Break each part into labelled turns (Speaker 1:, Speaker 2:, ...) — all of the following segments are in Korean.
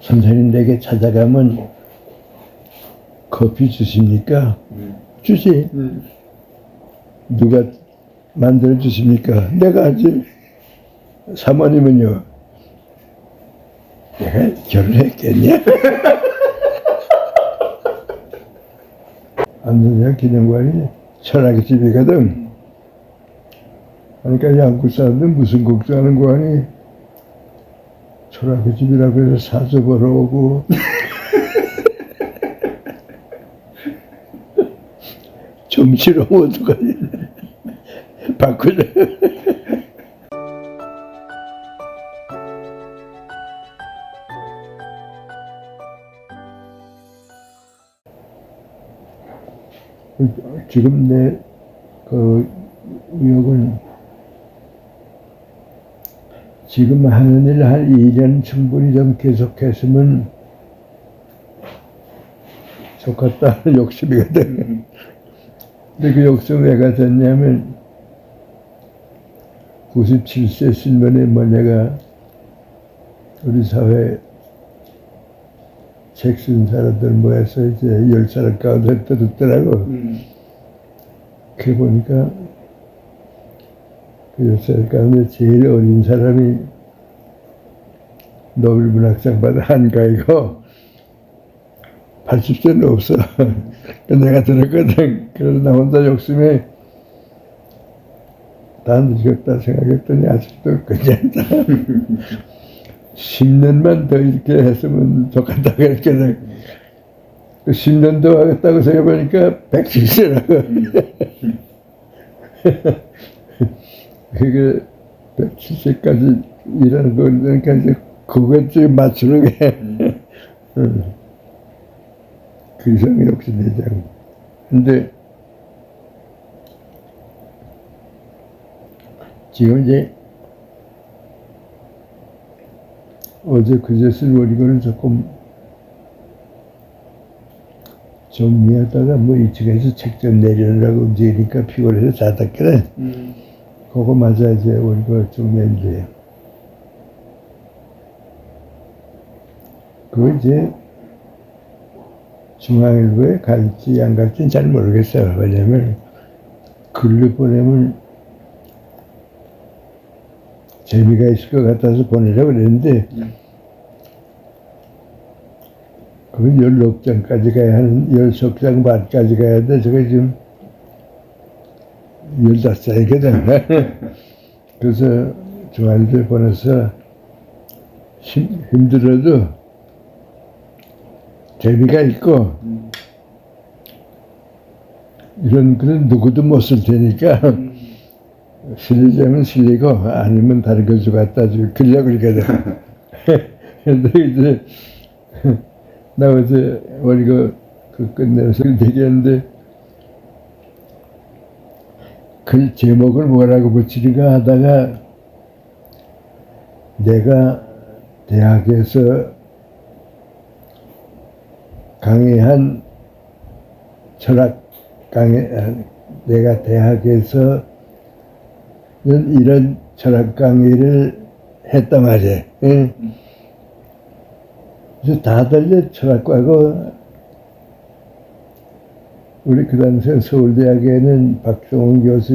Speaker 1: 선생님 댁에 찾아가면 커피 주십니까? 주지. 누가 만들어 주십니까? 내가 하지. 사모님은요? 내가 결혼했겠냐? 안동역 기념관이 철학의 집이거든. 그러니까 양구 사람들 무슨 걱정하는 거 아니? 철학의 집이라고 해서 사서 벌어오고 좀 싫어 어떡하지? 바꾸자. 지금 내 그 의욕은 지금 하는 일 한 2년 충분히 좀 계속했으면 좋겠다는 욕심이거든. 근데 그 욕심 왜 가졌냐면 97세 신변에 뭐 내가 우리 사회 책 쓴 사람들 모여서 이제 10사람 가운데 들었더라고. 그래 보니까 그 10사람 가운데 제일 어린 사람이 노벨문학상 받은 한가이고 80세는 없어. 내가 들었거든. 그래서 나 혼자 욕심에 다 늙었다 생각했더니 아직도 괜찮다. 10년만 더 이렇게 했으면 좋겠다 그랬거든. 10년 더 하겠다고 생각해보니까 107세라고. 그게 107세까지 일하는 거니까 이제 그것에 맞추는 게 그 이상이 욕심이잖아. 근데 지금 이제 어제 그제 쓴 원고를 조금 정리하다가 뭐 이쪽에서 책 좀 내려놓으라고 움직이니까 피곤해서 자다그래. 그거 맞아 이제 원고 정리했는데 그거 이제 중앙일보에 갈지 안 갈지는 잘 모르겠어요. 왜냐면 글로 보내면 재미가 있을 것 같아서 보내려고 그랬는데 그건 16장까지 가야 하는 16장 반까지 가야 돼. 저게 지금 15장이거든. 그래서 중앙일보에 보내서 힘들어도 재미가 있고 이런 글은 누구도 못 쓸 테니까 실리자면 실리고 아니면 다른 교수 갖다 주고 그러려고 그러거든. 근데 이제 나 어제 원고 그 끝내서 얘기했는데 글 제목을 뭐라고 붙이는가 하다가 내가 대학에서 강의한 철학 강의, 내가 대학에서 이런 철학 강의를 했단 말이에요. 응? 그래서 다들 철학과고 우리 그 당시에 서울대학에는 박종훈 교수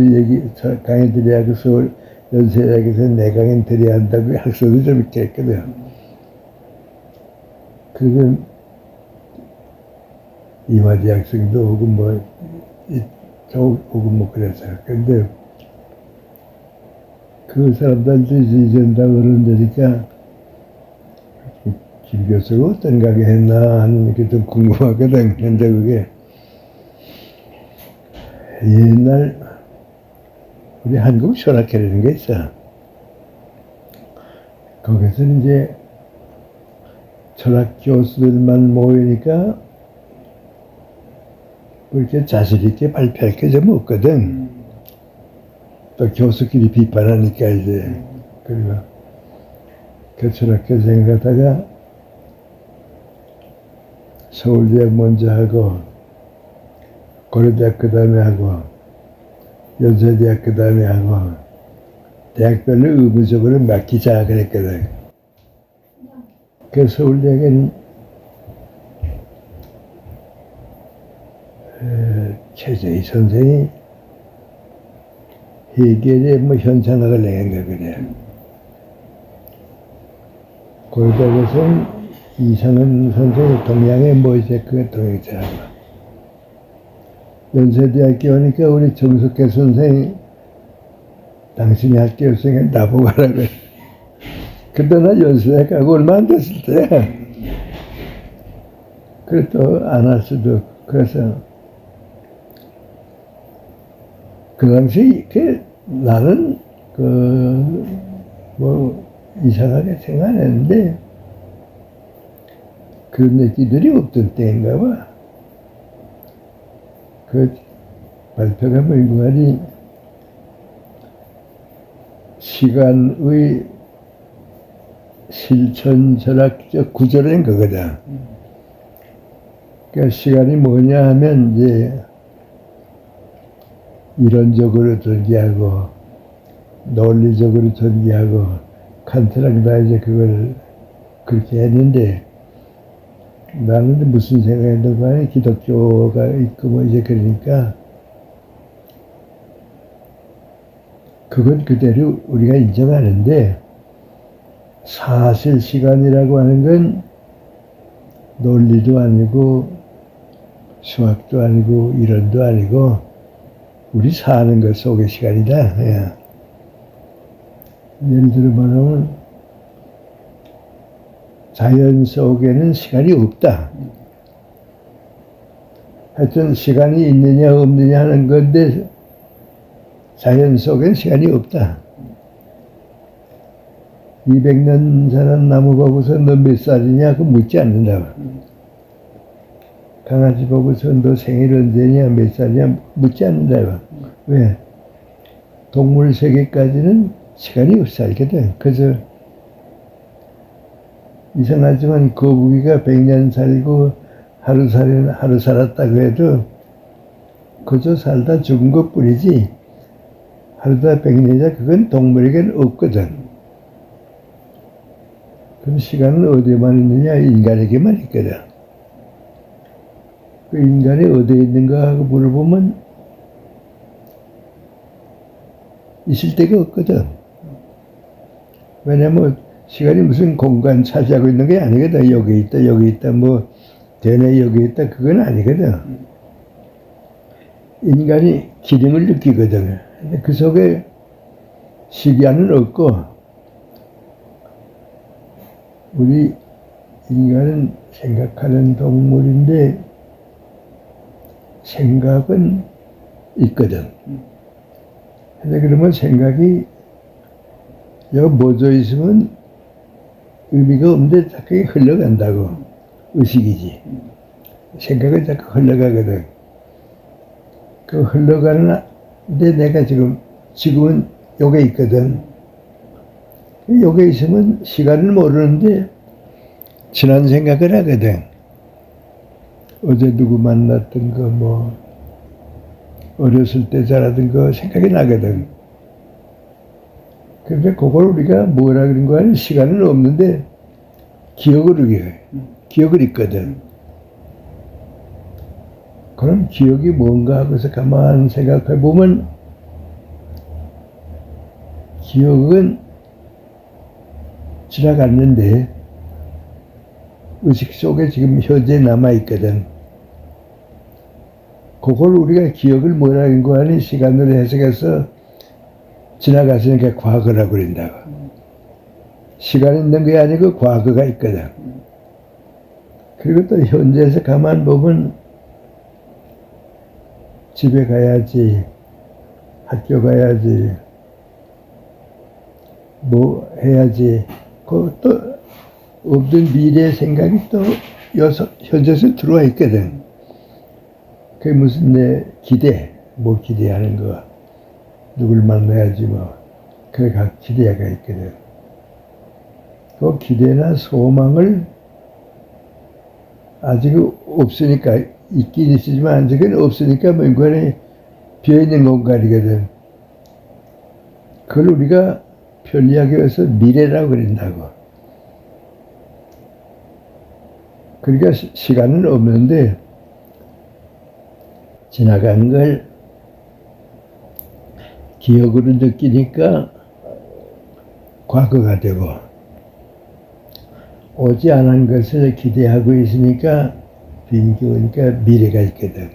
Speaker 1: 강의 드려야 하고 서울 연세대학에서 내 강의 드려야 한다고 학설도 좀 있게 했거든. 그건 이화대 학생도 오고 뭐 오고 뭐 그랬어요. 근데 그 사람들한테 이전다고 그러니까 김 교수가 어떤 강의 했나 하는 게 좀 궁금하거든. 근데 그게 옛날 우리 한국 철학회라는 게 있어. 거기서 이제 철학 교수들만 모이니까 그렇게 자신 있게 발표할 게 좀 없거든. 또 교수끼리 비판하니까 이제 그리고 그 철학회 생각하다가 서울대학 먼저 하고 고려대학 그 다음에 하고 연세대학 그 다음에 하고 대학별로 의무적으로 맡기자 그랬거든. 그 서울대학은 최저희 선생이 해결의 뭐 현상학을 낸가 그래. 고려대학에서는 이상은 선생이 동양의 모이세크가 동양자고, 연세대학교 오니까 우리 정석계 선생이 당신이 학교 없으니까 나보고 가라 그래. 근데 나 연세대학 가고 얼마 안 됐을 때, 그래도 안 할 수도 없고, 그래서 그 당시 나는 뭐 이상하게 생각했는데 그런 얘기들이 없던 때인가 봐. 그 발표가 뭐니 시간의 실천 철학적 구조라는 거거든. 그러니까 시간이 뭐냐 하면 이제 이론적으로 전개하고 논리적으로 전개하고 칸트랑 다 이제 그걸 그렇게 했는데, 나는 무슨 생각했는가 기독교가 있고 뭐 이제 그러니까 그건 그대로 우리가 인정하는데, 사실 시간이라고 하는 건 논리도 아니고 수학도 아니고 이론도 아니고 우리 사는 것 속의 시간이다. 예. 예를 들어 말하면 자연 속에는 시간이 없다. 하여튼 시간이 있느냐 없느냐 하는 건데 자연 속엔 시간이 없다. 200년 자란 나무 보고서 너 몇 살이냐? 그 묻지 않는다. 강아지 보고서 너 생일 언제냐? 몇 살이냐? 묻지 않는다. 왜? 동물 세계까지는 시간이 없이 살거든. 그래서 이상하지만 거북이가 100년 살고 하루 살았다고 해도 그저 살다 죽은 것 뿐이지 하루다 100년이자 그건 동물에게는 없거든. 그럼 시간은 어디에만 있느냐? 인간에게만 있거든. 그 인간이 어디에 있는가 하고 물어보면 있을 데가 없거든. 왜냐면 시간이 무슨 공간 차지하고 있는 게 아니거든. 여기 있다, 뭐 대뇌 여기 있다, 그건 아니거든. 인간이 기능을 느끼거든. 근데 그 속에 시간은 없고, 우리 인간은 생각하는 동물인데 생각은 있거든. 근데 그러면 생각이 여기 멎어 있으면 의미가 없는데 자꾸 흘러간다고. 의식이지. 생각은 자꾸 흘러가거든. 그 흘러가는데 내가 지금은 여기 있거든. 여기 있으면 시간을 모르는데 지난 생각을 하거든. 어제 누구 만났던 거, 뭐 어렸을 때 잘하던 거 생각이 나거든. 그런데 그걸 우리가 뭐라 그런 거야? 시간은 없는데 기억을 있거든. 그럼 기억이 뭔가 하고서 가만히 생각해 보면 기억은 지나갔는데 의식 속에 지금 현재 남아있거든. 그걸 우리가 기억을 뭐라는 거 아니 시간으로 해석해서 지나갔으니까 과거라고 그런다고. 시간이 있는 게 아니고 과거가 있거든. 그리고 또 현재에서 가만 보면 집에 가야지, 학교 가야지, 뭐 해야지, 또 없던 미래의 생각이 또 현재에서 들어와 있거든. 그게 무슨 내 뭐 기대하는 거, 누굴 만나야지 뭐, 그래 각 기대가 있거든. 그 기대나 소망을 아직 없으니까, 있긴 있지만 아직은 없으니까 뭔가에 비어있는 공간이거든. 그걸 우리가 편리하게 해서 미래라고 그런다고. 그러니까 시간은 없는데 지나간 걸 기억으로 느끼니까 과거가 되고, 오지 않은 것을 기대하고 있으니까 빈기우니까 미래가 있거든.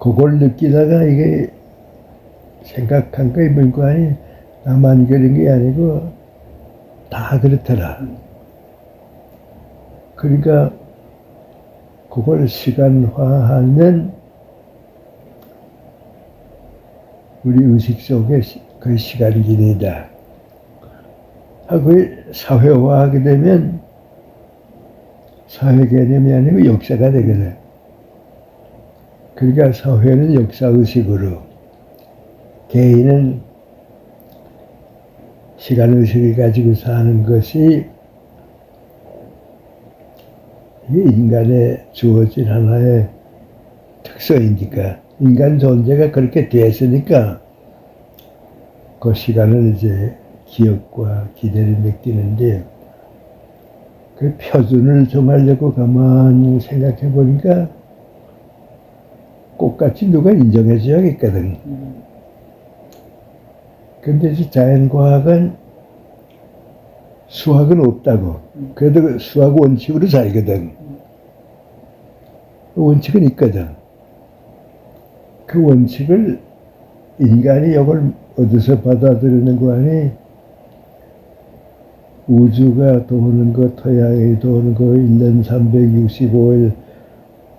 Speaker 1: 그걸 느끼다가 이게 생각한 거에 물건이 나만 그런 게 아니고 다 그렇더라. 그러니까 그걸 시간화하면 우리 의식 속에 그 시간 기능이다 하고 사회화하게 되면 사회 개념이 아니고 역사가 되거든. 그러니까 사회는 역사의식으로, 개인은 시간의식을 가지고 사는 것이 인간에 주어진 하나의 특성이니까, 인간 존재가 그렇게 됐으니까 그 시간을 이제 기억과 기대를 느끼는데, 그 표준을 정하려고 가만히 생각해 보니까 똑같이 누가 인정해 줘야겠거든. 근데 자연과학은 수학은 없다고. 그래도 수학 원칙으로 살거든. 원칙은 있거든. 그 원칙을 인간이 이걸 어디서 받아들이는 거 아니? 우주가 도는 거, 토양이 도는 거, 1년 365일,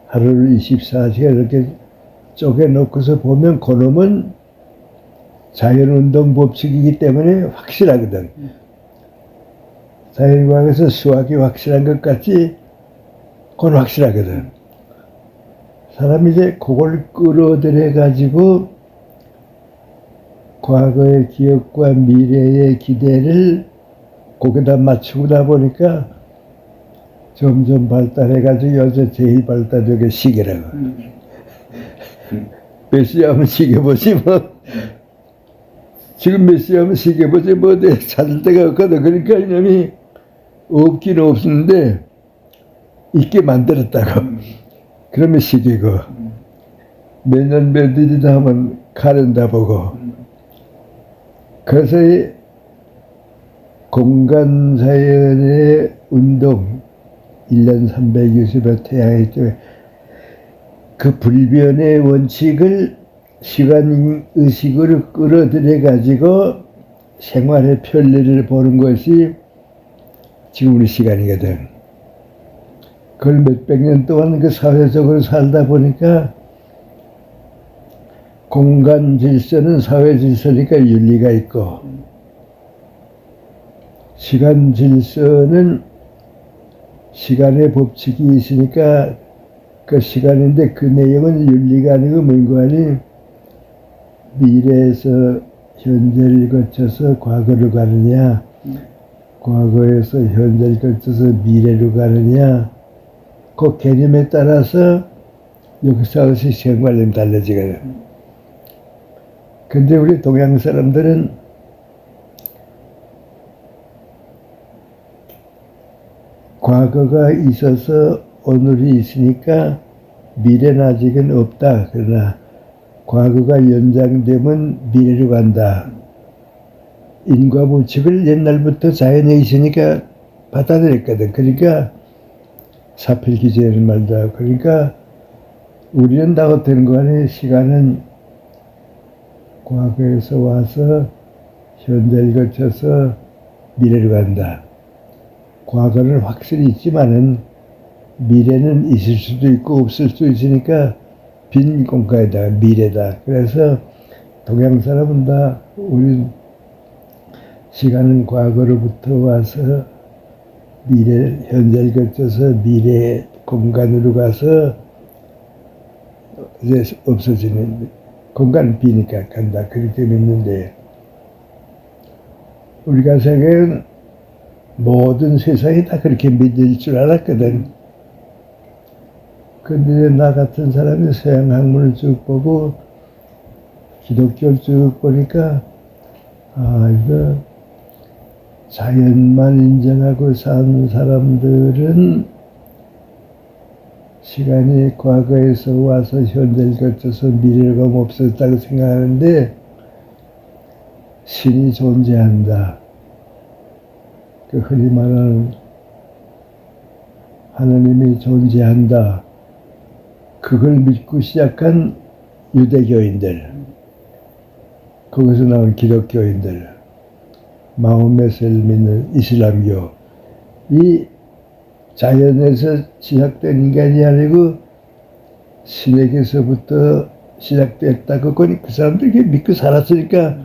Speaker 1: 하루를 24시간 이렇게 쪼개놓고서 보면 그놈은 자연운동 법칙이기 때문에 확실하거든. 자연과학에서 수학이 확실한 것 같이 그건 확실하거든. 사람이 이제 그걸 끌어들여 가지고 과거의 기억과 미래의 기대를 거기다 맞추다 보니까 점점 발달해가지고 요새 제일 발달된 게 시계라고. 몇 시에 하면 시계 보지 뭐. 지금 몇 시에 하면 시계 보지 뭐 찾을 데가 없거든. 그러니까 이놈이 없긴 없는데 있게 만들었다고. 그러면 시계고 몇 년 몇 일이다 하면 카렌다 보고. 그래서 이 공간사연의 운동 1년 360일 태양의 쪽에 그 불변의 원칙을 시간의식으로 끌어들여 가지고 생활의 편리를 보는 것이 지금 우리 시간이거든. 그걸 몇백 년 동안 그 사회적으로 살다 보니까 공간 질서는 사회 질서니까 윤리가 있고, 시간 질서는 시간의 법칙이 있으니까 그 시간인데 그 내용은 윤리가 아니고 뭔가 아니 미래에서 현재를 거쳐서 과거로 가느냐, 과거에서 현재를 거쳐서 미래로 가느냐, 그 개념에 따라서 역사의식 생활이 달라지거든. 근데 우리 동양 사람들은 과거가 있어서 오늘이 있으니까 미래는 아직은 없다. 그러나 과거가 연장되면 미래로 간다. 인과법칙을 옛날부터 자연에 있으니까 받아들였거든. 그러니까 사필기재는 말다. 그러니까 우리는 다 어떤 거 아니에요. 시간은 과거에서 와서 현재를 거쳐서 미래로 간다. 과거는 확실히 있지만은 미래는 있을 수도 있고 없을 수도 있으니까 빈 공간이다. 미래다. 그래서 동양 사람은 다 우리 시간은 과거로부터 와서 미래, 현재를 거쳐서 미래 공간으로 가서 이제 없어지는, 공간은 비니까 간다. 그렇게 믿는데, 우리가 생각은 모든 세상이 다 그렇게 믿을 줄 알았거든. 근데 나 같은 사람이 서양 학문을 쭉 보고 기독교를 쭉 보니까, 아, 이거 자연만 인정하고 사는 사람들은 시간이 과거에서 와서 현재를 거쳐서 미래가 없었다고 생각하는데 신이 존재한다. 그 흔히 말하는 하나님이 존재한다. 그걸 믿고 시작한 유대교인들, 거기서 나온 기독교인들, 마호메트를 믿는 이슬람교, 이 자연에서 시작된 인간이 아니고 신에게서부터 시작됐다고 그 사람들이 믿고 살았으니까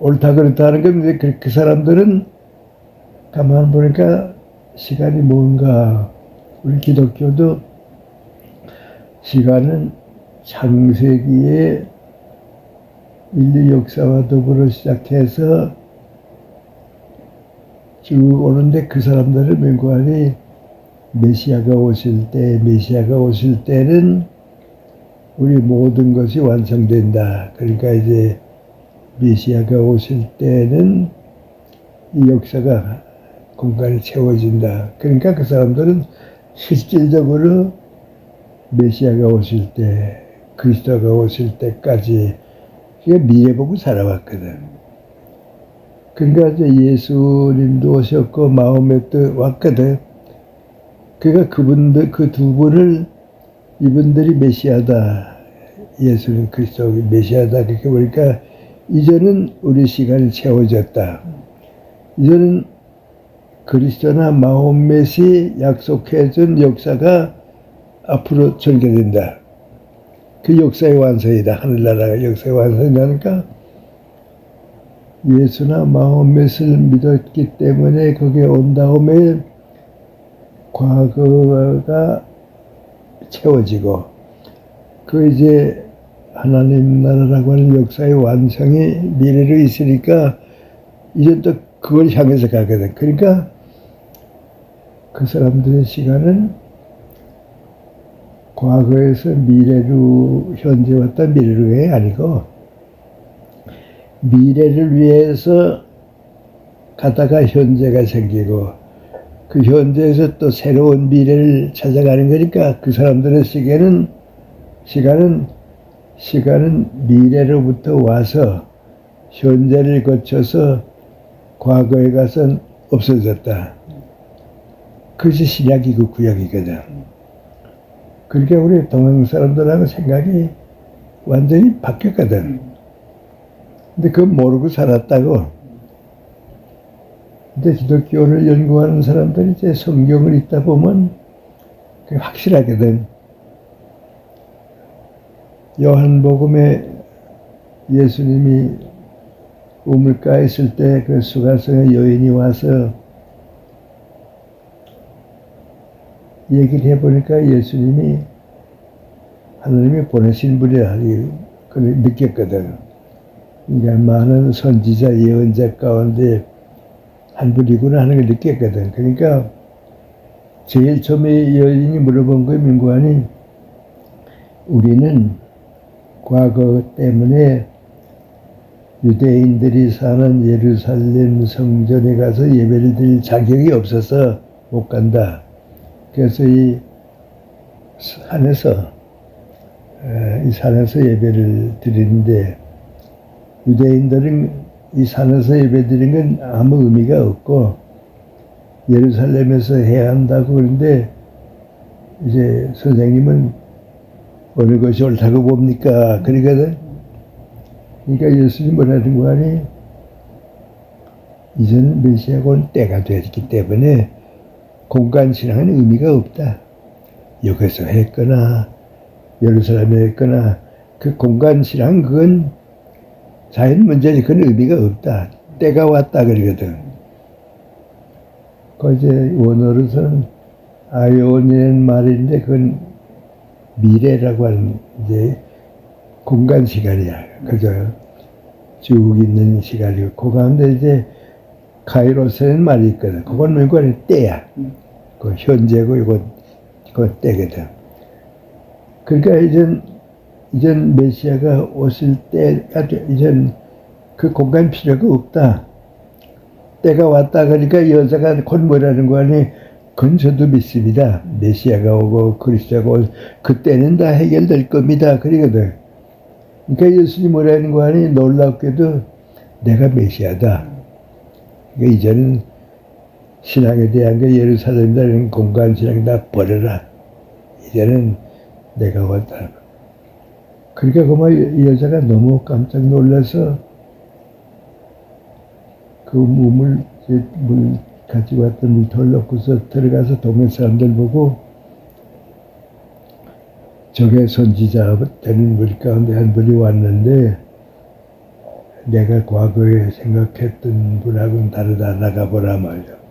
Speaker 1: 옳다 그렇다 하는 건데 그 사람들은 가만 보니까 시간이 뭔가 우리 기독교도 시간은 창세기의 인류 역사와 더불어 시작해서 쭉 오는데 그 사람들의 맹관이 메시아가 오실 때는 우리 모든 것이 완성된다. 그러니까 이제 메시아가 오실 때는 이 역사가 공간이 채워진다. 그러니까 그 사람들은 실질적으로 메시아가 오실 때, 그리스도가 오실 때까지 미래 보고 살아왔거든. 그러니까 이제 예수님도 오셨고 마호메트 왔거든. 그러니까 그분들, 그 두 분을 이분들이 메시아다. 예수님 그리스도 메시아다. 그렇게 보니까 이제는 우리 시간이 채워졌다. 이제는 그리스도나 마호멧이 약속해준 역사가 앞으로 전개된다. 그 역사의 완성이다. 하늘나라가 역사의 완성이라니까 예수나 마호멧을 믿었기 때문에 거기에 온 다음에 과거가 채워지고 그 이제 하나님 나라라고 하는 역사의 완성이 미래로 있으니까 이제 또 그걸 향해서 가거든. 그러니까 그 사람들의 시간은 과거에서 미래로 현재 왔다 미래로가 아니고 미래를 위해서 가다가 현재가 생기고 그 현재에서 또 새로운 미래를 찾아가는 거니까 그 사람들의 시간은 미래로부터 와서 현재를 거쳐서 과거에 가서 없어졌다. 그것이 신약이고 구약이거든. 그러니까 우리 동양 사람들하고 생각이 완전히 바뀌었거든. 근데 그거 모르고 살았다고. 근데 기독교를 연구하는 사람들이 이제 성경을 읽다 보면 그게 확실하거든. 요한복음에 예수님이 우물가에 있을 때 그 수가성의 여인이 와서 얘기를 해보니까 예수님이 하나님이 보내신 분이라 그걸 느꼈거든. 그러니까 많은 선지자 예언자 가운데 한 분이구나 하는 걸 느꼈거든. 그러니까 제일 처음에 여인이 물어본 거예요. 민구안이 우리는 과거 때문에 유대인들이 사는 예루살렘 성전에 가서 예배를 드릴 자격이 없어서 못 간다. 그래서 이 산에서 예배를 드리는데 유대인들은 이 산에서 예배 드리는 건 아무 의미가 없고 예루살렘에서 해야 한다고 그러는데 이제 선생님은 어느 것이 옳다고 봅니까? 그러거든. 그러니까 예수님 뭐라는 거 아니? 이제는 메시아가 올 때가 됐기 때문에 공간신앙은 의미가 없다. 여기서 했거나 예루살렘에 했거나 그 공간신앙 그건 자연 문제지 그건 의미가 없다. 때가 왔다 그러거든. 그 이제 원어로서는 아이오니는 말인데 그건 미래라고 하는 이제 공간 시간이야. 그죠? 쭉 있는 시간이고 그 가운데 이제 카이로스라는 말이 있거든. 그건 뭐고 때야. 그 현재고 이거 때거든. 그러니까 이젠 메시아가 오실 때가 이젠 그 공간 필요가 없다. 때가 왔다 그러니까 여자가 곧 뭐라는 거 아니? 그건 저도 믿습니다. 메시아가 오고 그리스도가 오고 그때는 다 해결될 겁니다. 그러거든. 그러니까 예수님 뭐라는 거 아니? 놀랍게도 내가 메시아다. 그러니까 이제는 신앙에 대한 게 예루살렘이라는 공간 신앙 다 버려라. 이제는 내가 왔다. 그러니까 그 여자가 너무 깜짝 놀라서 그 물 가지고 왔던 물통을 넣고서 들어가서 동네 사람들 보고 저게 선지자 되는 물 가운데 한 분이 왔는데 내가 과거에 생각했던 분하고는 다르다. 나가보라 말이야.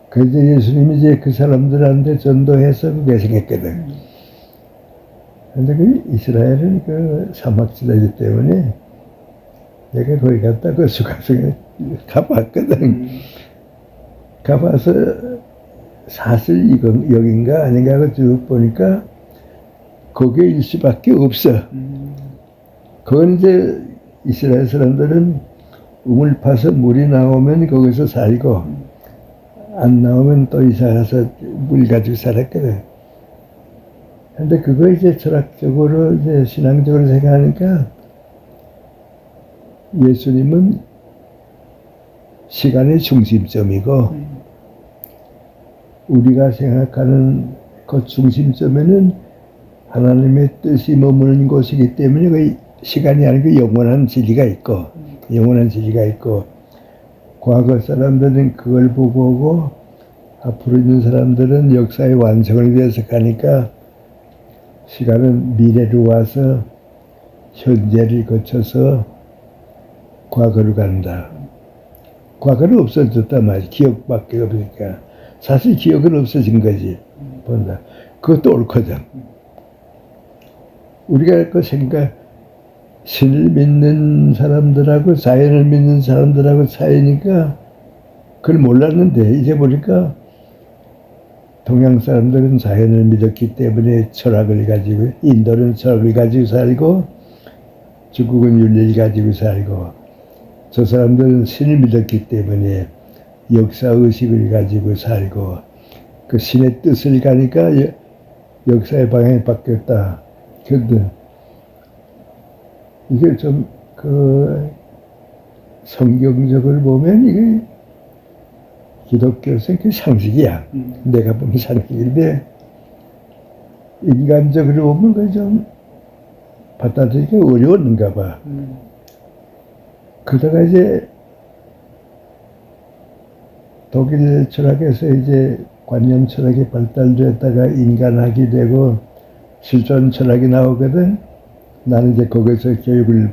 Speaker 1: 그래서 예수님이 이제 그 사람들한테 전도해서 그게 생겼거든. 근데 그 이스라엘은 그 사막지대이기 때문에 내가 거기 갔다 그 수가성에 가봤거든. 가봐서 사실 여긴가 아닌가 하고 쭉 보니까 거기에 일수밖에 없어. 그건 이제 이스라엘 사람들은 우물 파서 물이 나오면 거기서 살고 안 나오면 또 이사 가서 물 가지고 살았거든. 근데 그거 이제 철학적으로 이제 신앙적으로 생각하니까 예수님은 시간의 중심점이고 우리가 생각하는 그 중심점에는 하나님의 뜻이 머무는 곳이기 때문에 그 시간이 아니고 영원한 진리가 있고 영원한 진리가 있고 과거 사람들은 그걸 보고 오고 앞으로 있는 사람들은 역사의 완성을 위해서 가니까 시간은 미래로 와서 현재를 거쳐서 과거로 간다. 과거는 없어졌단 말이야. 기억밖에 없으니까. 사실 기억은 없어진 거지. 본다. 그것도 옳거든. 우리가 그 생각, 신을 믿는 사람들하고 자연을 믿는 사람들하고 차이니까 그걸 몰랐는데 이제 보니까 동양 사람들은 자연을 믿었기 때문에 철학을 가지고 인도는 철학을 가지고 살고 중국은 윤리를 가지고 살고 저 사람들은 신을 믿었기 때문에 역사의식을 가지고 살고 그 신의 뜻을 가니까 역사의 방향이 바뀌었다. 근데 이게 좀 그 성경적으로 보면 이게 기독교에서 그 상식이야. 내가 보면 상식인데 인간적으로 보면 그 좀 받아들이기 어려웠는가 봐. 그러다가 이제 독일 철학에서 이제 관념 철학이 발달되었다가 인간학이 되고 실존 철학이 나오거든. 나는 이제 거기서 교육을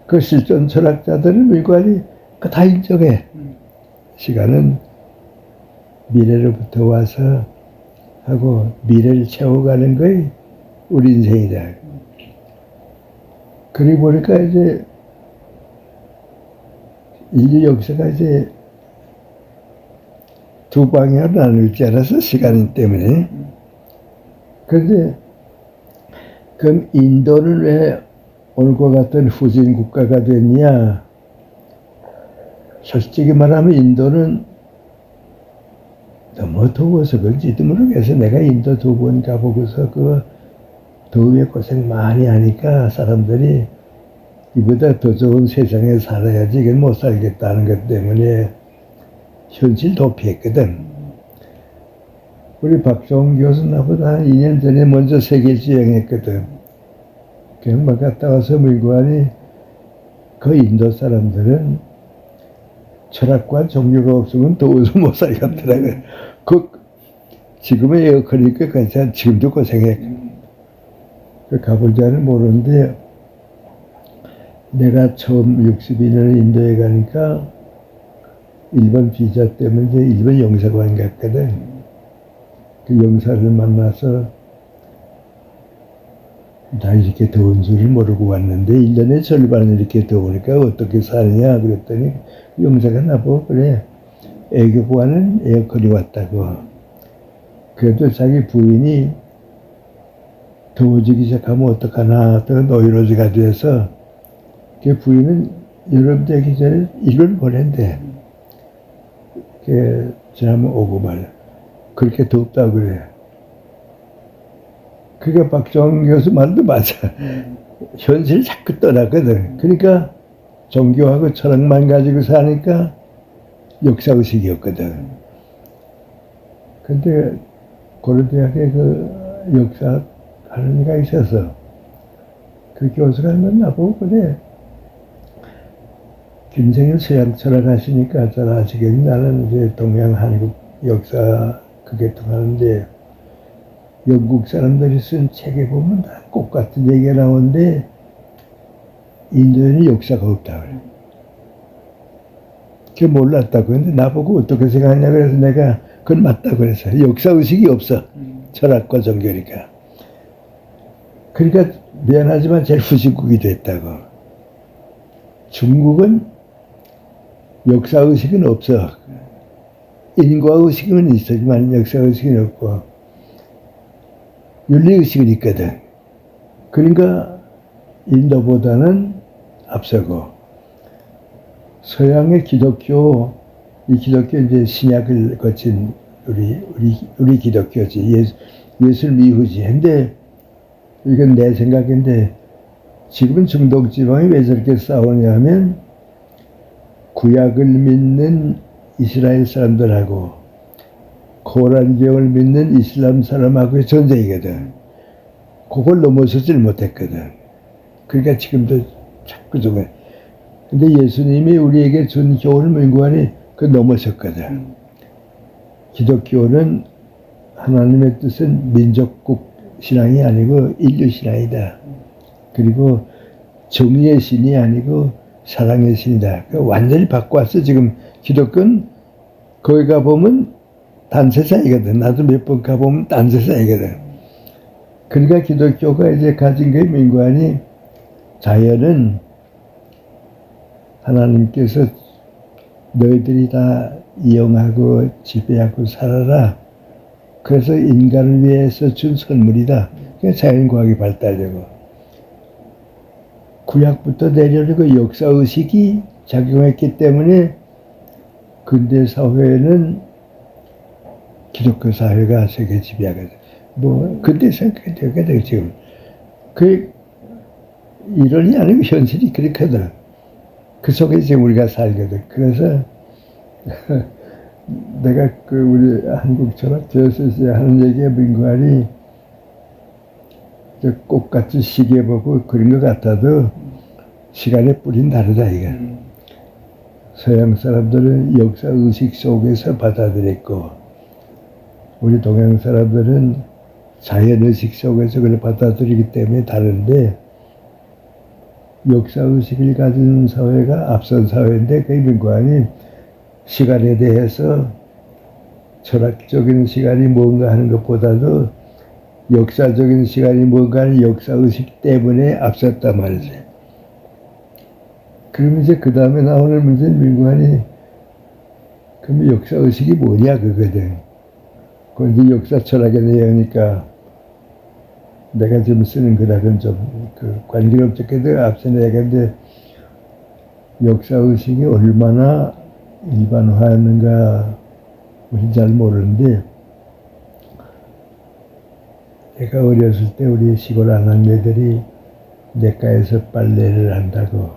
Speaker 1: 그 실존 철학자들은 일관이 다 인정해. 시간은 미래로부터 와서 하고 미래를 채워가는 거이 우리 인생이다. 그러고 보니까 이제 인류 역사가 이제 두 방향으로 나눌 줄 알아서 시간 때문에. 그런데 그럼 인도는 왜 오늘과 같은 후진 국가가 됐냐? 솔직히 말하면 인도는 너무 더워서 그런지도 모르겠어. 내가 인도 2번 가보고서 그 더위에 고생 많이 하니까 사람들이 이보다 더 좋은 세상에 살아야지 이건 못 살겠다는 것 때문에 현실 도피했거든. 우리 박종훈 교수 나보다 한 2년 전에 먼저 세계일주 여행했거든. 그냥 막 갔다 와서 물고 하니 그 인도 사람들은 철학과 종교가 없으면 더워서 못 살겠더라고요. 지금은 에어컨이니까 괜찮아. 지금도 고생해. 가볼지는 모르는데 내가 처음 62년에 인도에 가니까 일본 비자 때문에 이제 일본 영사관 갔거든. 그 영사를 만나서 나 이렇게 더운 줄을 모르고 왔는데 1년의 절반은 이렇게 더우니까 어떻게 사느냐 그랬더니 영사가 나보고 그래 애교관은 에어컨이 왔다고. 그래도 자기 부인이 더워지기 시작하면 어떡하나 또 노이로즈가 돼서 그 부인은 유럽 되기 전에 일을 보낸대. 밖에 지나면 오고 말이야. 그렇게 덥다고 그래. 그게 박정원 교수 말도 맞아. 현실 자꾸 떠났거든. 그러니까 종교하고 철학만 가지고 사니까 역사의식이 없거든. 근데 고려대학에 그 역사 하는 애가 있어서 그 교수가 한번 나보고 그래. 김생일 서양 철학 하시니까 잘 아시겠니? 나는 이제 동양 한국 역사 그게 통하는데 영국 사람들이 쓴 책에 보면 다 똑같은 얘기가 나오는데 인도에는 역사가 없다 그래. 그게 몰랐다고. 근데 나보고 어떻게 생각하냐 그래서 내가 그건 맞다고 그래서 역사의식이 없어. 철학과 종교니까. 그러니까 미안하지만 제일 후진국이 됐다고. 중국은 역사의식은 없어. 인과의식은 있었지만 역사의식은 없고 윤리의식은 있거든. 그러니까 인도보다는 앞서고 서양의 기독교, 이 기독교 이제 신약을 거친 우리 기독교지. 예술 미후지. 근데 이건 내 생각인데 지금은 중동 지방이 왜 저렇게 싸우냐 하면 구약을 믿는 이스라엘 사람들하고 코란경을 믿는 이슬람 사람하고의 전쟁이거든. 그걸 넘어서질 못했거든. 그러니까 지금도 자꾸 좀 근데 예수님이 우리에게 준 교훈을 민구하니 그 넘어섰거든. 기독교는 하나님의 뜻은 민족국 신앙이 아니고 인류 신앙이다. 그리고 정의의 신이 아니고 사랑의 신이다. 완전히 바꿔왔어. 지금 기독교는 거기 가보면 단세상이거든. 나도 몇 번 가보면 단세상이거든. 그러니까 기독교가 이제 가진 게 민구하니 자연은 하나님께서 너희들이 다 이용하고 지배하고 살아라. 그래서 인간을 위해서 준 선물이다. 그게 자연과학이 발달되고 구약부터 내려오고 역사의식이 작용했기 때문에 근대 사회는 기독교 사회가 세계 지배하거든. 뭐 근대 사회가 되거든 지금. 그 이론이 아니고 현실이 그렇거든. 그 속에 지금 우리가 살거든. 그래서 내가 그 우리 한국 철학 디어세스에 하는 얘기가 민구하니 꽃같이 시계 보고 그런 것 같아도 시간의 뿌리는 다르다 이거. 서양 사람들은 역사 의식 속에서 받아들였고 우리 동양 사람들은 자연 의식 속에서 그걸 받아들이기 때문에 다른데 역사의식을 가진 사회가 앞선 사회인데 그 민구하니 시간에 대해서 철학적인 시간이 뭔가 하는 것보다도 역사적인 시간이 뭔가 하는 역사의식 때문에 앞섰단 말이지. 그러면 이제 그 다음에 나오는 문제는 민구하니 그럼 역사의식이 뭐냐 그거든. 그건 이제 역사 철학의 내용이니까 내가 지금 쓰는 글하고는 좀 그 관계는 없겠는데 앞서 얘기했는데 역사의식이 얼마나 일반화했는가 우린 잘 모르는데 내가 어렸을 때 우리 시골 아낙네들이 냇가에서 빨래를 한다고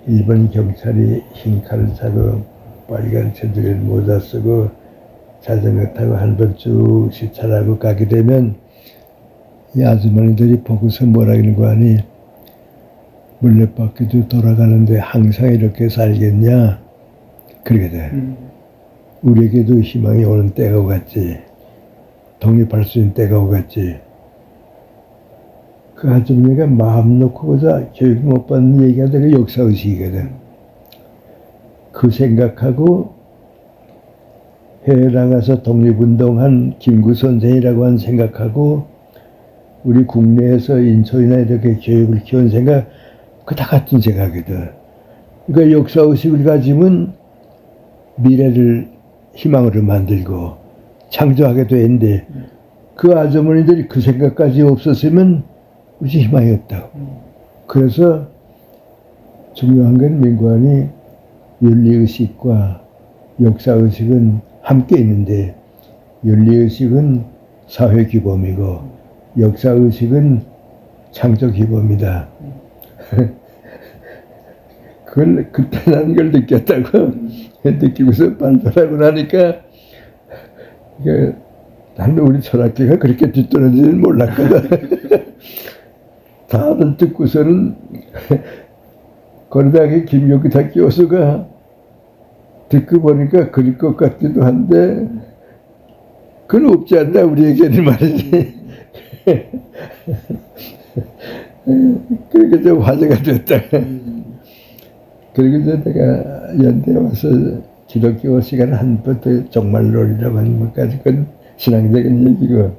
Speaker 1: 일본 경찰이 흰 칼을 차고 빨간 천들을 모자 쓰고 자전거 타고 한 번 쭉 시찰하고 가게 되면 이 아주머니들이 보고서 뭐라 그러는 거 아니 물레바퀴도 돌아가는데 항상 이렇게 살겠냐 그러게 돼. 우리에게도 희망이 오는 때가 오겠지. 독립할 수 있는 때가 오겠지. 그 아주머니가 마음 놓고보자 교육 못 받는 얘기가 되게 역사의식이거든. 그 생각하고 해외 나가서 독립운동한 김구 선생이라고 한 생각하고 우리 국내에서 인초이나 이렇게 교육을 키운 생각 그 다 같은 생각이거든. 그러니까 역사의식을 가지면 미래를 희망으로 만들고 창조하게 되는데 그 아주머니들이 그 생각까지 없었으면 우리 희망이 없다고. 그래서 중요한 건 민구하니 윤리의식과 역사의식은 함께 있는데 윤리의식은 사회규범이고 역사의식은 창조규범이다. 그걸 그때 난 걸 느꼈다고 느끼고서 반발하고 나니까 나는 우리 철학계가 그렇게 뒤떨어지는 몰랐거든. 다들 듣고서는 거기다가 김용기탁 교수가 듣고 보니까 그럴 것 같기도 한데 그건 없지 않나 우리에게는 말이지. 그렇게 좀 화제가 됐다. 그리고 내가 연대에 와서 기독교 시간 한 번 더 종말론이라고 하는 것까지 그건 신앙적인 얘기고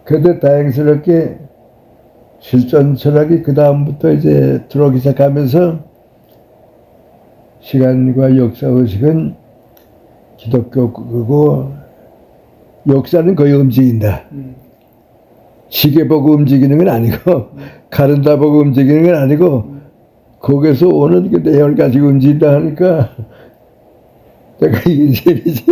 Speaker 1: 그런데 다행스럽게 실존 철학이 그 다음부터 이제 들어오기 시작하면서 시간과 역사의식은 기독교고 역사는 거의 움직인다. 시계 보고 움직이는 건 아니고 가른다 보고 움직이는 건 아니고 거기서 오는 그 내용을 가지고 움직인다 하니까 내가 이게 재미지.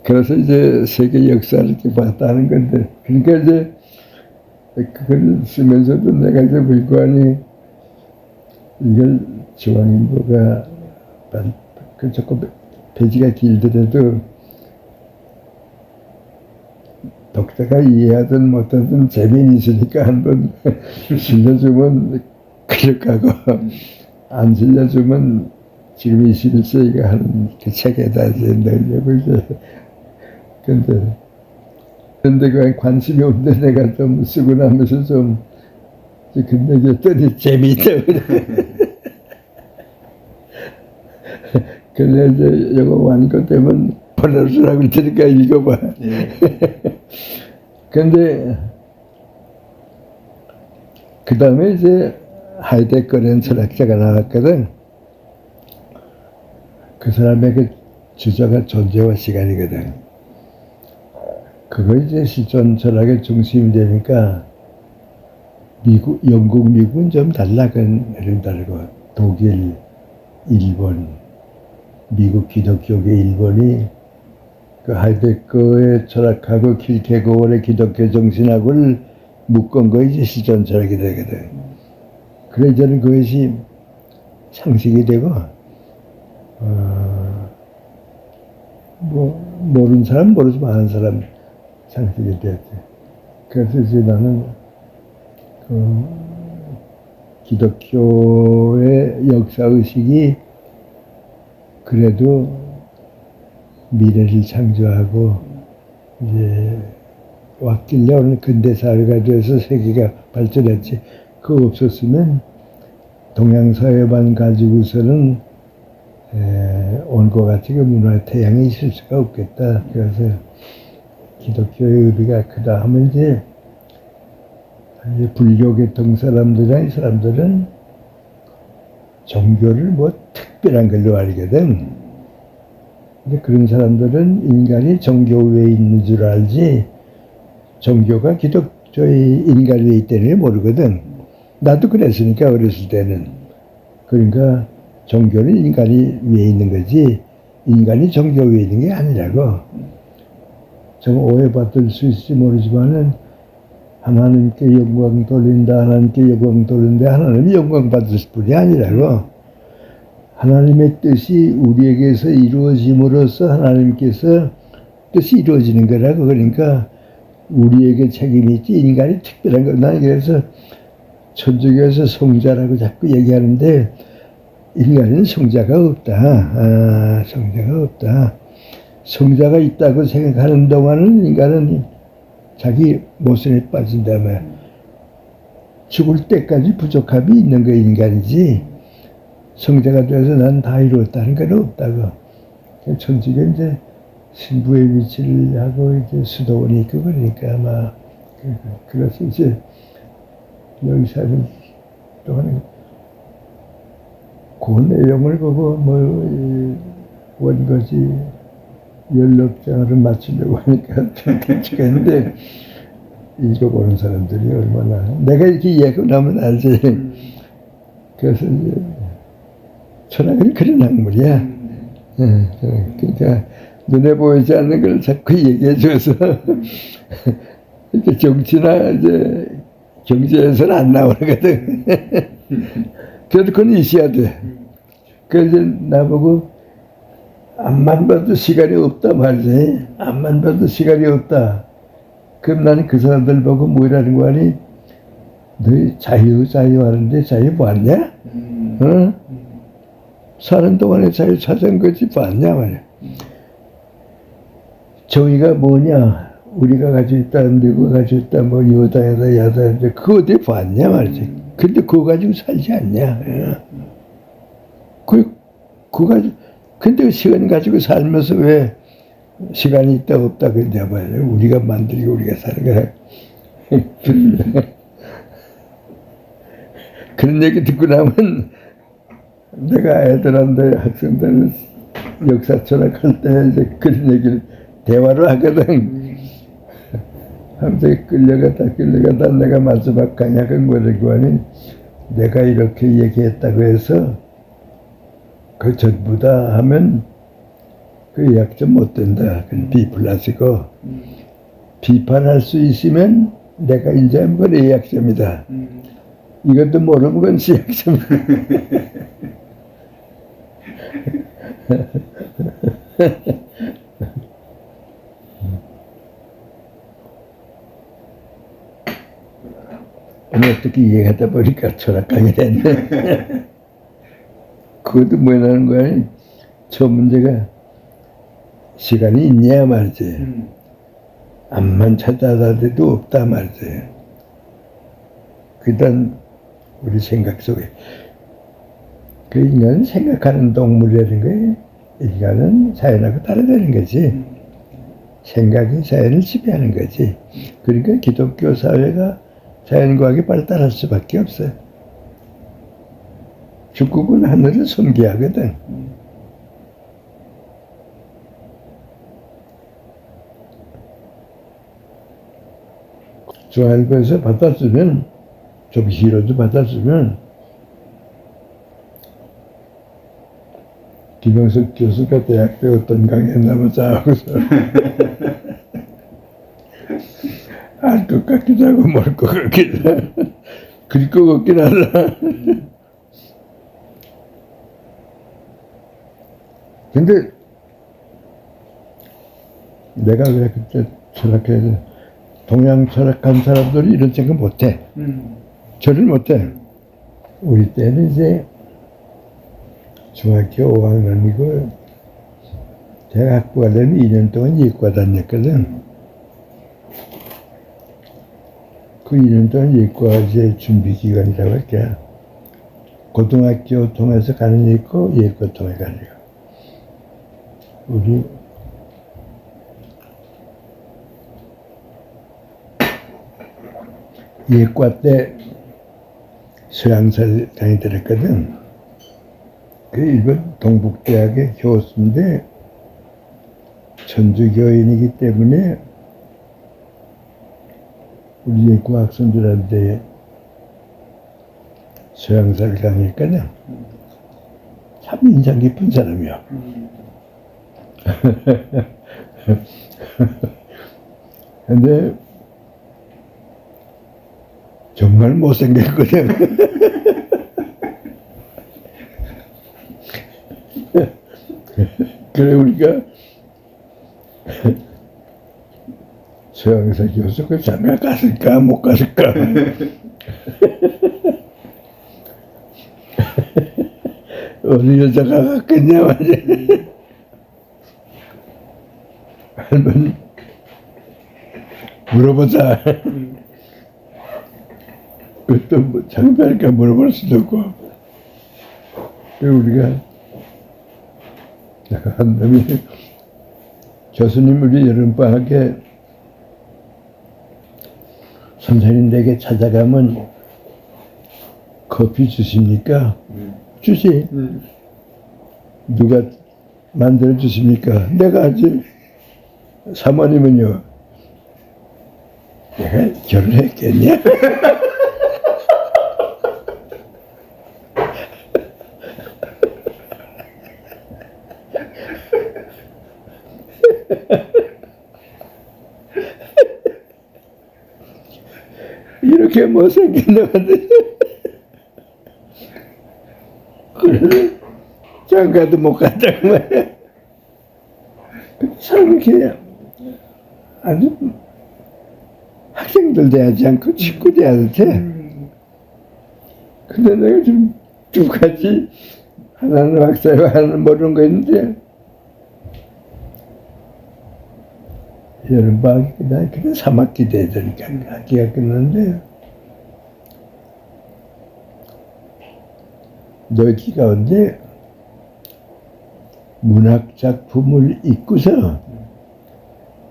Speaker 1: 그래서 이제 세계 역사를 이렇게 봤다는 건데 그러니까 이제 그걸 쓰면서도 내가 이제 물관이 이걸 중앙일보가 조금 페이지가 길더라도 독자가 이해하든 못하든 재미는 있으니까 한번 실려주면 기억하고 안 실려주면 지금 21세기가 하는 그 책에다 이제 넣으려고 이제 근데 그 관심이 없는데 내가 좀 쓰고 나면서 좀 근데 재미있다. 그래 이제 이거 완고되면 번호수라고 할 테니까 읽어봐. 근데 그 다음에 이제 하이데거라는 철학자가 나왔거든. 그 사람의 그 주제가 존재와 시간이거든. 그거 이제 실존 철학의 중심이 되니까 영국, 미국은 좀 달라. 그건 다르고 독일, 일본, 미국 기독교계 일본이 그 하이데거의 철학하고 킬케고르의 기독교 정신학을 묶은 거 이제 실존 철학이 되거든. 그래 저는 그것이 상식이 되고 뭐 모르는 사람 모르지만 아는 사람 상식이 되었지. 그래서 이제 나는 그 기독교의 역사의식이 그래도 미래를 창조하고 이제 왔길래 오늘 근대사회가 돼서 세계가 발전했지. 그거 없었으면 동양사회만 가지고서는 온것 같이 그 문화의 태양이 있을 수가 없겠다. 그래서 기독교의 의미가 크다 하면 이제 불교계통 사람들이나 이 사람들은 종교를 뭐 특별한 걸로 알거든. 근데 그런 사람들은 인간이 종교 외에 있는 줄 알지 종교가 기독교의 인간 외에 있다는 모르거든. 나도 그랬으니까 어렸을 때는. 그러니까 종교는 인간이 위에 있는 거지 인간이 종교 위에 있는 게 아니라고. 좀 오해받을 수 있을지 모르지만은 하나님께 영광 돌린다, 하나님께 영광 돌리는데 하나님이 영광 받을 뿐이 아니라고. 하나님의 뜻이 우리에게서 이루어짐으로써 하나님께서 뜻이 이루어지는 거라고. 그러니까 우리에게 책임이 있지 인간이 특별한 거. 나는 그래서 천주교에서 성자라고 자꾸 얘기하는데 인간은 성자가 없다. 성자가 없다. 성자가 있다고 생각하는 동안은 인간은 자기 모순에 빠진다면 죽을 때까지 부족함이 있는 거 인간이지 성자가 돼서 난 다 이루었다는 건 없다고. 천주교 이제 신부의 위치를 하고 이제 수도원이 있고 그러니까 아마 그래서 이제 여기서는 또 하는 그 내용을 보고 뭐 원거지 연락장을 맞추려고 하니까 좀 괜찮은데 읽어보는 사람들이 얼마나 내가 이렇게 얘기하면 알지. 그래서 이제 철학은 그런 학문이야. 그러니까 눈에 보이지 않는 걸 자꾸 얘기해 줘서 이렇게 정치나 이제 경제에서는 안 나오거든. 그래도 그건 있어야 돼. 그래서 나보고 앞만 봐도 시간이 없다 말이지. 앞만 봐도 시간이 없다. 그럼 나는 그 사람들 보고 뭐라는 거 아니? 너희 자유 하는데 자유 봤냐? 어? 사는 동안에 자유 찾은 거지 봤냐 말이야. 정의가 뭐냐? 우리가 가지고 있다, 누가 가지고 있다, 뭐 여당이다, 야당이다, 그거 어디 봤냐 말이지. 근데 그거 가지고 살지 않냐? 그거 가지고, 근데 시간 가지고 살면서 왜 시간이 있다 없다 그러냐 말이야. 우리가 만들고 우리가 사는 거야. 그런 얘기 듣고 나면 내가 애들한테 학생들 역사 철학할 때 이제 그런 얘기를 대화를 하거든. 하면서 끌려가다 내가 마지막 강약을 뭐라고 하니 내가 이렇게 얘기했다고 해서 그 전부 다 하면 그 약점 못 된다. 그건 B 플러스고 비판할 수 있으면 내가 인정한 건 A 약점이다. 이것도 모르는 건 C 약점이다. 어떻게 이해하다 보니까 철학강이 됐네. 그것도 뭐라는 거야? 저 문제가 시간이 있냐 말이지. 암만 찾아다도 없다 말이지. 그단 우리 생각 속에 그 인간은 생각하는 동물이라는 거예요. 인간은 자연하고 다르다는 거지. 생각이 자연을 지배하는 거지. 그러니까 기독교 사회가 자연과학이 발달할 수밖에 없어요. 축구는 하늘을 섬기하거든. 중앙교에서 받았으면, 좀 길어도 받았으면, 김영석 교수가 대학 때 어떤 강의했나 보자 하고서 알 것 같기도 하고 모를 것 같기도 하고 그릴 것 같긴 하다. 근데 내가 왜 그때 철학해서 동양 철학한 사람들이 이런 생각 못해. 저를 못해. 우리 때는 이제 중학교 5학년이고 대학 가려면 2년 동안 예과 다녔거든. 그 2년 동안 예과 이제 준비 기간이라고 할게. 고등학교 통해서 가는 애 있고 예과 통해 가는 애. 우리 예과 때 서양사 강의 들었거든. 그 일본 동북대학의 교수인데 천주교인이기 때문에 우리 예과 학생들한테 서양사를 강의했거든. 참 인상 깊은 사람이야. 근데 정말 못생겼거든. 그래 우리가 서양사 교수가 장가 갔을까 못 갔을까. 어느 여자가 갔겠냐 말이야. 한번 물어보자. 그것도 뭐 장비할까 물어볼 수도 없고. 우리가 한 놈이 교수님 우리 여름방학에 선생님 댁에 찾아가면 커피 주십니까? 주지. 누가 만들어 주십니까? 내가 하지. 사모님은요? 내가 결혼했겠냐? 이렇게 못생긴 놈한테 그래서 장가도 못 갔다고 말이야. 참 이렇게 아주 학생들 대하지 않고 친구 대하듯 해. 근데 내가 좀 두 가지, 하나는 학사고 하나는 모르는 거 있는데, 여름방학이 나 그냥 3학기 되니까 학기가 끝났는데, 너희 가운데 문학작품을 읽고서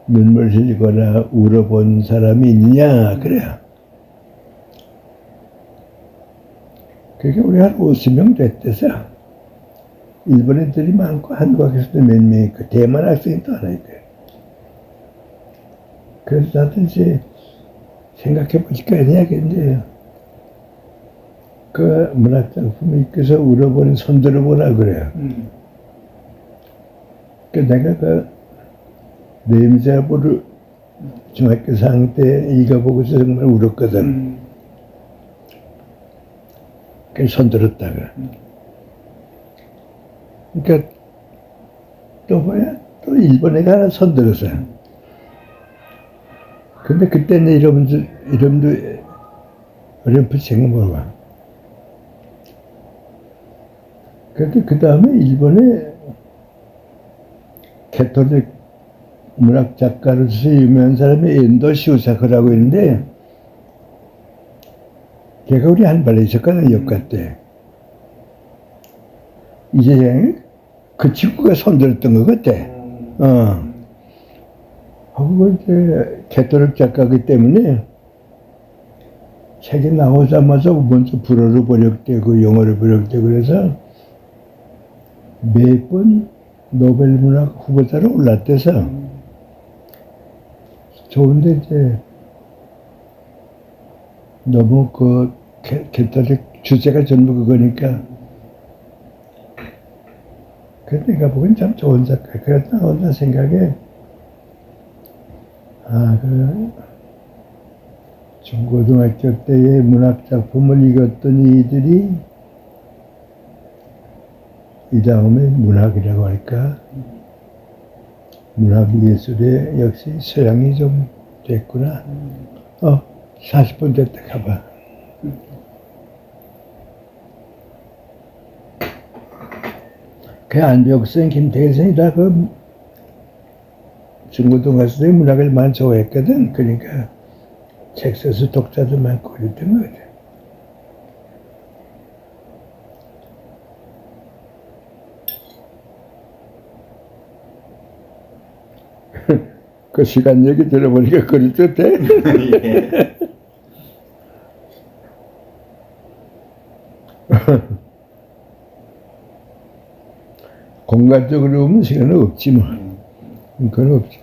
Speaker 1: 눈물 흘리거나 울어본 사람이 있느냐, 그래요. 그러니까 우리 한 50명 됐대서 일본 애들이 많고 한국 학생도 몇 명 있고 대만 학생이 또 하나 있대요. 그래서 나도 이제 생각해 보니까 해야겠는데 그 문학작품을 읽고서 울어보는 손 들어보라 그래요. 그 내가 그 레미제라블을 중학교 4학년 때 읽어보고서 정말 울었거든. 그 손 들었다가. 그러니까 또 뭐야? 또 일본 애가 하나 손 들었어요. 근데 그때 내 이름도 어렴풋이 생각 못와. 그런데 그 다음에 일본의 캐톨릭 문학 작가로서 유명한 사람이 엔도 시오사쿠라고 있는데, 걔가 우리 한발에 있었거든, 역가 때. 이제 그 친구가 손들었던 거 그때. 하고 이제 캐톨릭 작가이기 때문에 책이 나오자마자 먼저 불어로 번역되고 영어로 번역되고 그래서 매번 노벨 문학 후보자로 올랐대서 좋은데 이제 너무 그 캐톨릭 주제가 전부 그거니까 그래서 내가 보기엔 참 좋은 작가. 그래서 나 혼자 생각에 그 중고등학교 때의 문학작품을 읽었던 이들이 이 다음에 문학이라고 할까? 문학예술에 역시 소양이 좀 됐구나. 40분 됐다 가봐. 그 안벽선 김태일선이 다 그 중고등학교 때 문학을 많이 좋아했거든. 그러니까 책 써서 독자도 많고 그랬던 거지. 그 시간 얘기 들어보니까 그럴 듯 해. 공간적으로 보면 시간은 없지 뭐. 그건 없지.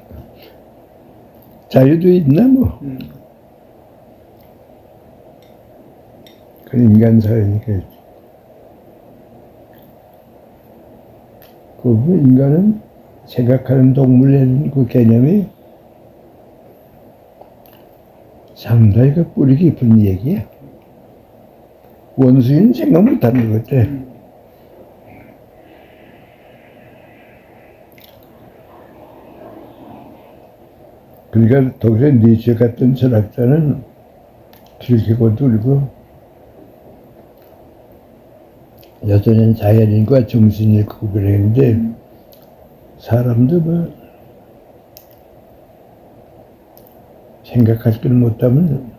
Speaker 1: 자유도 있나 뭐. 그건 인간 사회니까. 그 인간은 생각하는 동물의 그 개념이 상당히 그 뿌리 깊은 얘기야. 원수인 생각 못하는 것 같아. 그러니까 독일의 니체 같은 철학자는 킬케고르도 그리고 여전히 자연인과 정신을 구별했는데 사람도 뭐 생각할 걸 못하면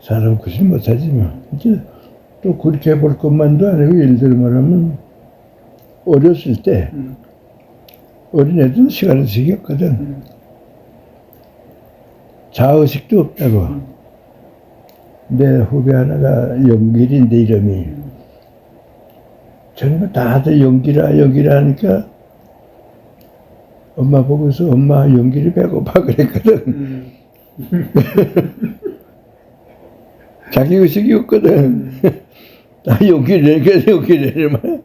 Speaker 1: 사람 구실 못하지 뭐. 이제 또 그렇게 볼 것만도 아니고 예를 들어 말하면 어렸을 때 어린애들은 시간의식이 없거든. 자의식도 없다고. 내 후배 하나가 용길인데 이름이. 저는 다들 용기라 하니까 엄마 보고서 엄마 용길이 배고파 그랬거든. 자기 의식이 없거든. 나 용기를 말.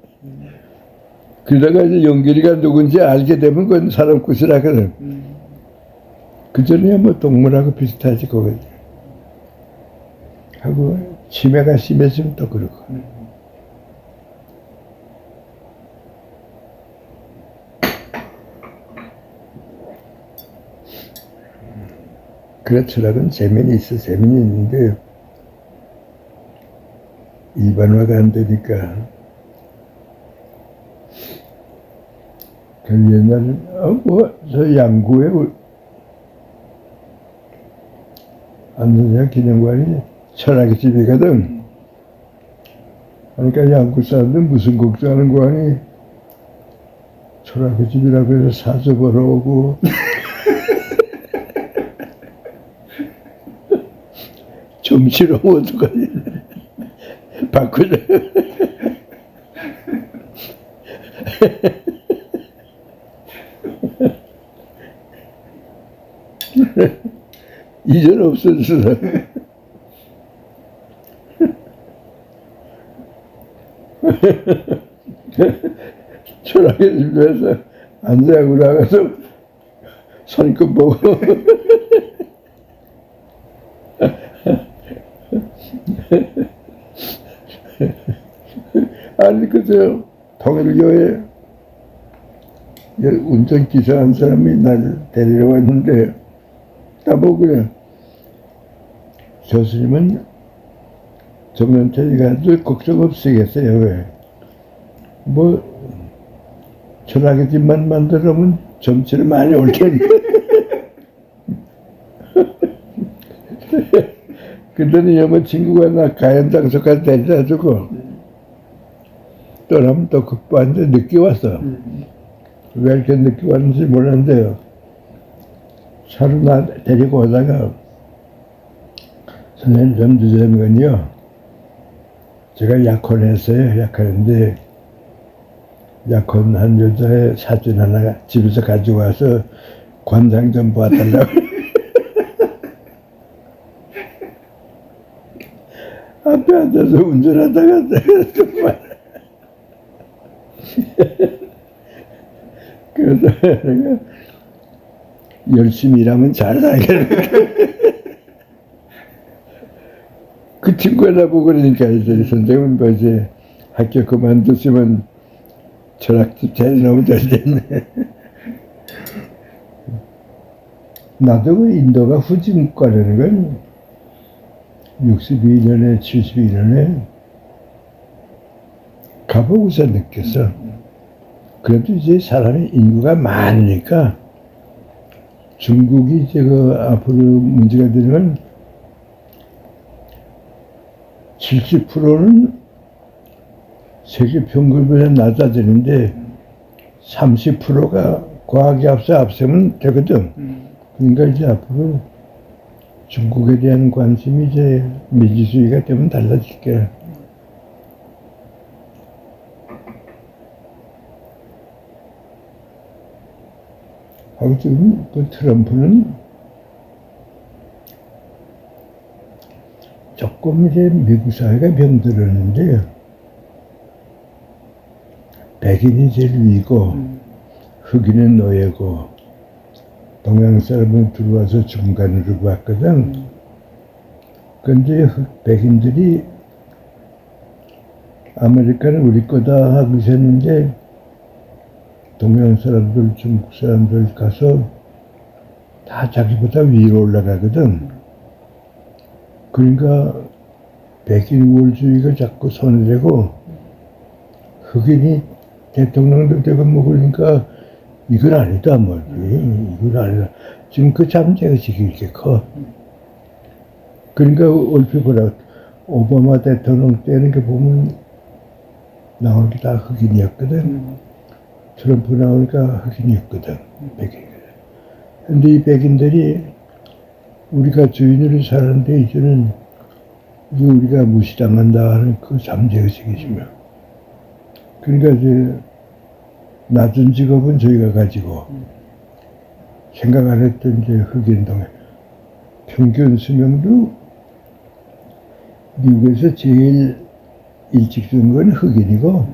Speaker 1: 그러다가 이제 용길이가 누군지 알게 되면 그건 사람 굿이라거든. 그 전에 뭐 동물하고 비슷하지, 그거. 하고, 치매가 심해지면 또 그러고. 그래, 철학은 재미는 있어, 재미는 있는데, 일반화가 안 되니까. 그 옛날에, 저 양구에, 안선생 기념관이 철학의 집이거든. 그러니까 양구 사람들 무슨 걱정하는 거 아니? 철학의 집이라고 해서 사서 보러 오고. 좀 싫으면 어떡하지? 바꾸자. 이전 없어졌어. 철학의 집에서 앉아고 나가서 선껏 보고. 아니, 그저 통일교회 운전기사 한 사람이 날 데리러 왔는데, 나보고 그래. 교수님은 정년퇴직한 줄 걱정 없으시겠어요, 왜? 뭐, 철학의 집만 만들어면 점치를 많이 올 테니까. 그러더니 여모 친구가 나 가연장소까지 데려다 주고, 떠나면 또 급부한데 늦게 왔어. 왜 이렇게 늦게 왔는지 몰랐는데요. 차로 나 데리고 오다가, 선생님 좀 늦으면요, 제가 약혼했어요. 약혼했는데, 약혼한 여자의 사진 하나 집에서 가지고 와서 관상 좀 봐달라고. 앞에 앉아서 운전하다가 정말. 그래서 내가 열심히 일하면 잘 살겠다. 그 친구가 나보고 그러니까 이제 선생님은 뭐 이제 학교 그만두시면 철학집 제일 너무 잘 됐네. 나도 그 인도가 후진과라는 건 62년에 72년에 가보고서 느꼈어. 그래도 이제 사람이 인구가 많으니까 중국이 이제 그 앞으로 문제가 되는 건 70%는 세계 평균보다 낮아지는데 30%가 과학에 앞서면 되거든. 그러니까 이제 앞으로 중국에 대한 관심이 이제 미지수위가 되면 달라질 거야. 하고 지금 그 트럼프는 조금 이제 미국 사회가 병들었는데 백인이 제일 위고 흑인은 노예고 동양 사람은 들어와서 중간으로 봤거든. 그런데 백인들이 아메리카는 우리 거다 하고 있었는데 동양 사람들, 중국 사람들 가서 다 자기보다 위로 올라가거든. 그러니까 백인 우월주의가 자꾸 손을 대고 흑인이 대통령도 되고 뭐 그러니까 이건 아니다 뭐 이건 아니다. 지금 그 잠재의식이 이렇게 커. 그러니까 얼핏 보라 오바마 대통령 때는 게 보면 나오는 게 다 흑인이었거든. 트럼프 나오니까 흑인이었거든. 백인. 근데 이 백인들이 우리가 주인으로 사는데 이제는 우리가 무시당한다 하는 그 잠재의식이시며. 그러니까 이제 낮은 직업은 저희가 가지고 생각 안 했던 이제 흑인 동에 평균 수명도 미국에서 제일 일찍 죽은 건 흑인이고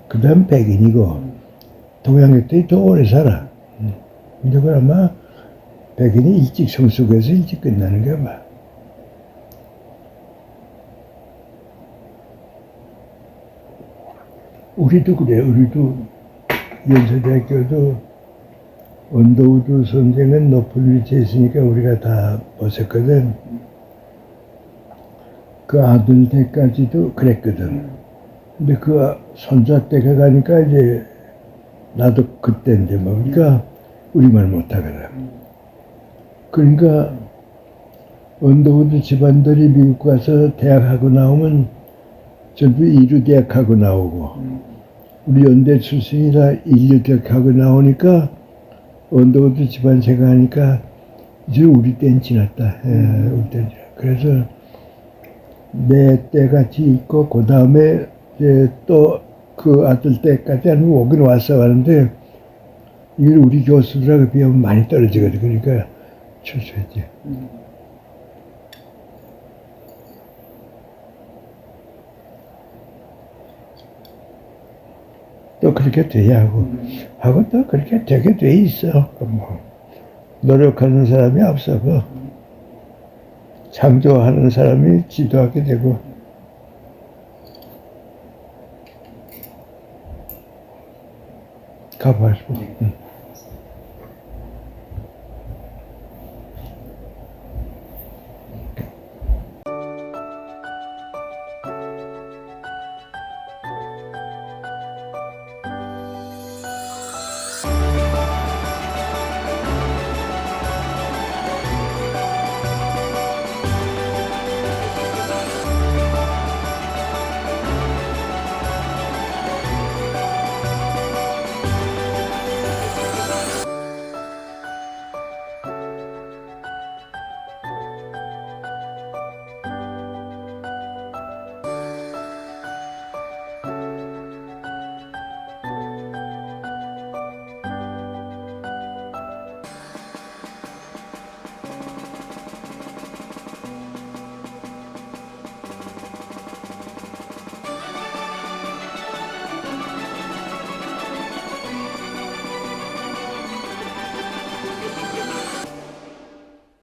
Speaker 1: 그 다음 백인이고 동양인들이 더 오래 살아. 근데 그건 아마 백인이 일찍 성숙해서 일찍 끝나는 게 봐. 우리도 그래. 우리도 연세대학교도 언더우드 선생은 높은 위치에 있으니까 우리가 다 벗었거든. 그 아들 때까지도 그랬거든. 근데 그 손자 때가 가니까 이제 나도 그때인데 뭡니까? 우리말 못하거든. 그러니까 언더우드 집안들이 미국 가서 대학하고 나오면 전부 이류대학하고 나오고 우리 연대 출신이라 인류대학하고 나오니까 언더우드 집안 생각하니까 이제 우리 때는 지났다. 우리 때는 지났다. 그래서 내 때같이 있고 그 다음에 또 그 아들 때까지 한 오긴 왔어 하는데 이게 우리 교수들하고 비하면 많이 떨어지거든. 그러니까 출소했지. 또 그렇게 돼야 하고 또 그렇게 되게 돼 있어. 뭐 노력하는 사람이 앞서고 창조하는 사람이 지도하게 되고. 가봐야지.